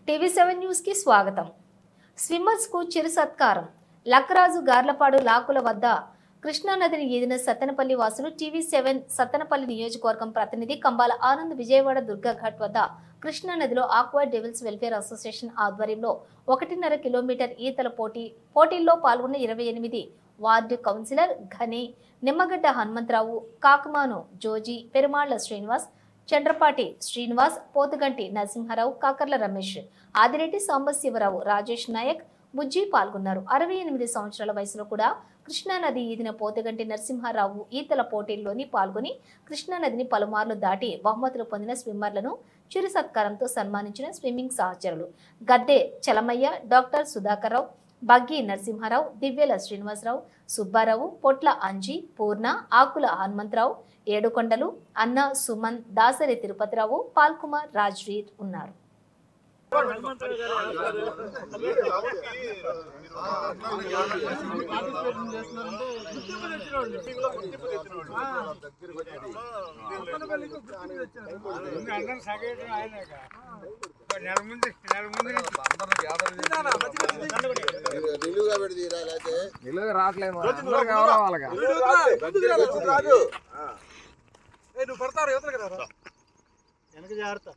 టీవీ7 news కి స్వాగతం. Swimmers కు చిరు సత్కారం. లక్కరాజు గార్లపాడు లాకుల వద్ద కృష్ణానదిని ఈదిన సత్తెనపల్లి వాసులు. టీవీ7 సత్తెనపల్లి నియోజకవర్గం ప్రతినిధి కంబాల ఆనంద్ విజయవాడ దుర్గా ఘాట్ వద్ద కృష్ణానదిలో ఆక్వా డెవిల్స్ వెల్ఫేర్ అసోసియేషన్ ఆధ్వర్యంలో 1.5 కిలోమీటర్ ఈతల పోటీల్లో పాల్గొన్న 28 వార్డు కౌన్సిలర్ ఘని, నిమ్మగడ్డ హనుమంతరావు, కాకమాను జోజీ, పెరుమాళ్ల శ్రీనివాస్, చంద్రపాటి శ్రీనివాస్, పోతుగంటి నరసింహారావు, కాకర్ల రమేష్, ఆదిరెడ్డి సాంబశివరావు, రాజేష్ నాయక్, బుజ్జి పాల్గొన్నారు. 68 సంవత్సరాల వయసులో కూడా కృష్ణానది ఈదిన పోతుగంటి నరసింహారావు ఈతల పోటీల్లోని పాల్గొని కృష్ణానదిని పలుమార్లు దాటి బహుమతులు పొందిన స్విమ్మర్లను చిరు సత్కారంతో సన్మానించిన స్విమ్మింగ్ సహచరులు గద్దె చలమయ్య, డాక్టర్ సుధాకర్రావు, బగ్గి నరసింహారావు, దివ్యల శ్రీనివాసరావు, సుబ్బారావు, పొట్ల అంజీ, పూర్ణ, ఆకుల హనుమంతరావు, ఏడుకొండలు, అన్న సుమన్, దాసరి తిరుపతిరావు, పాల్కుమార్, రాజ్వీర్ ఉన్నారు. నువ్వు పడతారు యువతలు కదా వెనక జాగ్రత్త.